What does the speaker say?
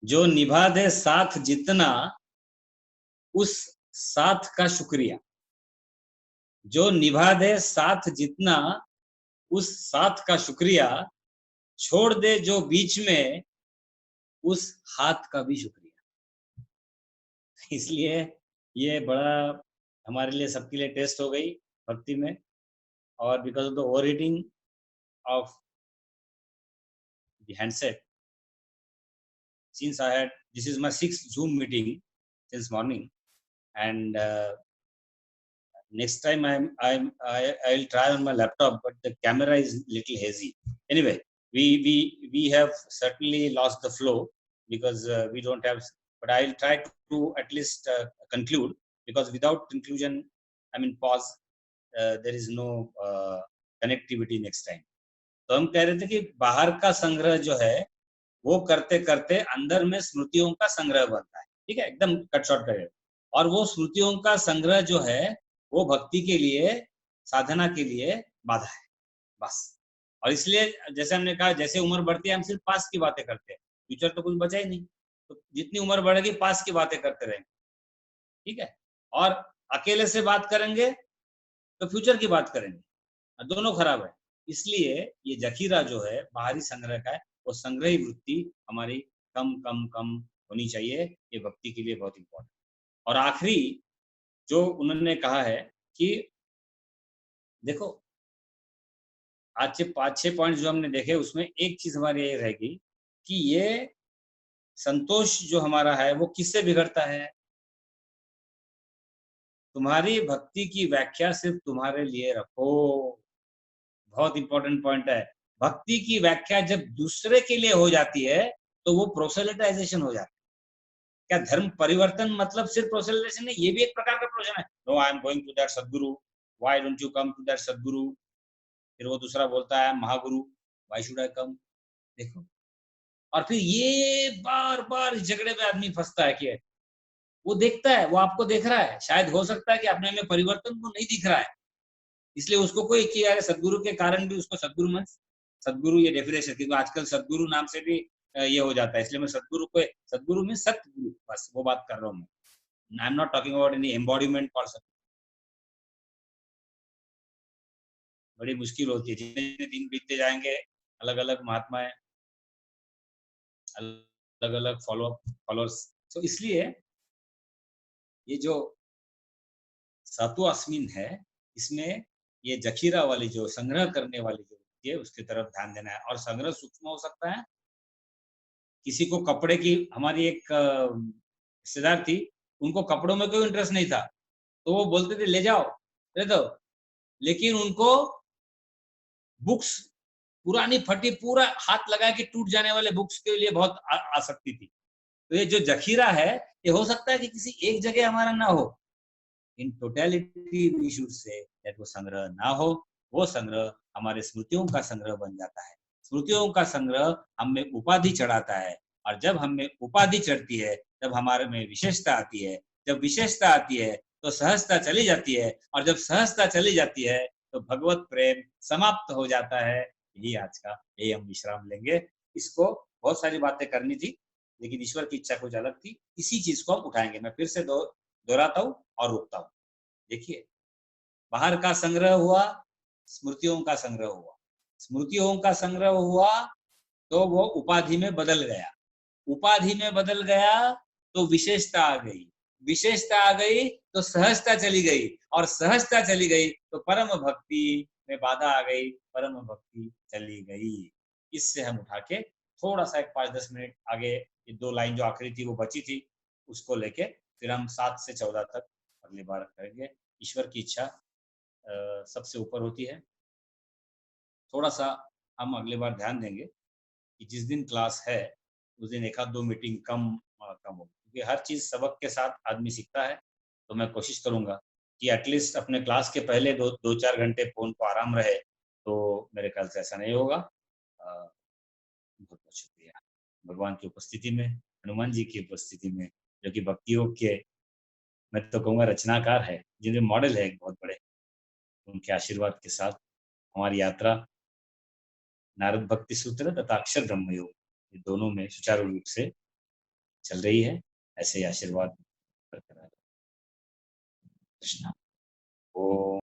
जो निभा दे साथ जितना उस साथ का शुक्रिया। जो निभा दे साथ जितना उस साथ का शुक्रिया, छोड़ दे जो बीच में उस हाथ का भी शुक्रिया। इसलिए ये बड़ा हमारे लिए, सबके लिए टेस्ट हो गई भक्ति में। और because of the over heating of the handset, since I had, this is my sixth Zoom meeting since morning, and next time I'll try on my laptop, but the camera is little hazy. Anyway, we have certainly lost the flow because we don't have. But I'll try to at least conclude, because without conclusion, I mean pause, there is no connectivity next time. तो हम कह रहे थे कि बाहर का संग्रह जो है वो करते करते अंदर में स्मृतियों का संग्रह बनता है। ठीक है, एकदम कट शॉर्ट करें। और वो स्मृतियों का संग्रह जो है वो भक्ति के लिए, साधना के लिए बाधा है, बस। और इसलिए जैसे हमने कहा, जैसे उम्र बढ़ती है हम सिर्फ पास की बातें करते हैं, फ्यूचर तो कुछ बचा ही नहीं। तो जितनी उम्र बढ़ेगी पास की बातें करते रहेंगे, ठीक है। और अकेले से बात करेंगे तो फ्यूचर की बात करेंगे, दोनों खराब है। इसलिए ये जखीरा जो है बाहरी संग्रह का है, वो संग्रही वृत्ति हमारी कम कम कम होनी चाहिए। ये भक्ति के लिए बहुत इंपॉर्टेंट। और आखिरी जो उन्होंने कहा है कि देखो, आज से 5-6 पॉइंट जो हमने देखे उसमें एक चीज हमारी ये रहेगी कि ये संतोष जो हमारा है वो किससे बिगड़ता है। तुम्हारी भक्ति की व्याख्या सिर्फ तुम्हारे लिए रखो। बहुत इंपॉर्टेंट पॉइंट है। भक्ति की व्याख्या जब दूसरे के लिए हो जाती है तो वो प्रोसेलिटाइजेशन हो जाता है। क्या धर्म परिवर्तन मतलब सिर्फ प्रोसेलिटाइजेशन नहीं, ये भी एक प्रकार का प्रोसेस है। No, I am going to that Sadhguru, why don't you come to that Sadhguru. फिर वो दूसरा बोलता है महागुरु, व्हाई शुड आई कम। देखो, और फिर ये बार बार झगड़े में आदमी फंसता है कि वो देखता है, वो आपको देख रहा है, शायद हो सकता है कि अपने में परिवर्तन को नहीं दिख रहा है, इसलिए उसको कोई कि यार सदगुरु के कारण भी उसको सदगुरु मन, सदगुरु ये डेफिनेशन, क्योंकि आजकल सदगुरु नाम से भी ये हो जाता है, इसलिए मैं सदगुरु को, सदगुरु में सतगुरु, बस वो बात कर रहा हूँ मैं। I am not talking about any embodiment for सत। बड़ी मुश्किल होती है, जितने दिन बीतते जाएंगे अलग अलग महात्माएं, अलग अलग फॉलोअर्स। तो इसलिए ये जो सातुआस्मिन है, इसमें ये जखीरा वाली जो संग्रह करने वाली जो है उसकी तरफ ध्यान देना है। और संग्रह सूक्ष्म हो सकता है। किसी को कपड़े की, हमारी एक रिश्तेदार थी, उनको कपड़ों में कोई इंटरेस्ट नहीं था, तो वो बोलते थे ले जाओ दे दो, लेकिन उनको बुक्स, पुरानी फटी पूरा हाथ लगा के टूट जाने वाले बुक्स के लिए बहुत आसक्ति थी। तो ये जो जखीरा है ये हो सकता है कि किसी एक जगह हमारा ना हो, in totality we should say that वो संग्रह ना हो, वो संग्रह हमारे स्मृतियों का संग्रह बन जाता है। स्मृतियों का संग्रह हमें उपाधि चढ़ाता है, और जब हमें उपाधि चढ़ती है तब हमारे में विशेषता आती है। जब विशेषता आती है तो सहजता चली जाती है, और जब सहजता चली जाती है तो भगवत प्रेम समाप्त हो जाता है। यही आज का, यही हम विश्राम लेंगे। इसको बहुत सारी बातें करनी थी, लेकिन ईश्वर की इच्छा कुछ अलग थी। इसी चीज को हम उठाएंगे। मैं फिर से दोहराता हूँ और रुकता हूँ। देखिए, बाहर का संग्रह हुआ, स्मृतियों का संग्रह हुआ, स्मृतियों का संग्रह हुआ तो वो उपाधि में बदल गया, उपाधि में बदल गया तो विशेषता आ गई, विशेषता आ गई तो सहजता चली गई, और सहजता चली गई तो परम भक्ति में बाधा आ गई, परम भक्ति चली गई। इससे हम उठा के थोड़ा सा एक 5-10 मिनट आगे, ये 2 लाइन जो आखिरी थी वो बची थी, उसको लेके फिर हम 7 से 14 तक अगली बार करेंगे। ईश्वर की इच्छा सबसे ऊपर होती है। थोड़ा सा हम अगली बार ध्यान देंगे कि जिस दिन क्लास है उस दिन 1-2 मीटिंग कम हो, क्योंकि हर चीज सबक के साथ आदमी सीखता है। तो मैं कोशिश करूंगा कि एटलीस्ट अपने क्लास के पहले 2-4 घंटे फोन को आराम रहे। तो मेरे ख्याल से ऐसा नहीं होगा। बहुत बहुत शुक्रिया। भगवान की उपस्थिति में, हनुमान जी की उपस्थिति में, जो कि भक्ति योग के, मैं तो कहूँगा रचनाकार है, जिनके मॉडल है एक बहुत बड़े, उनके आशीर्वाद के साथ हमारी यात्रा नारद भक्ति सूत्र तथा अक्षर ब्रह्म योग, ये दोनों में सुचारू रूप से चल रही है, ऐसे ही आशीर्वाद बरकरार। कृष्णा। ओम।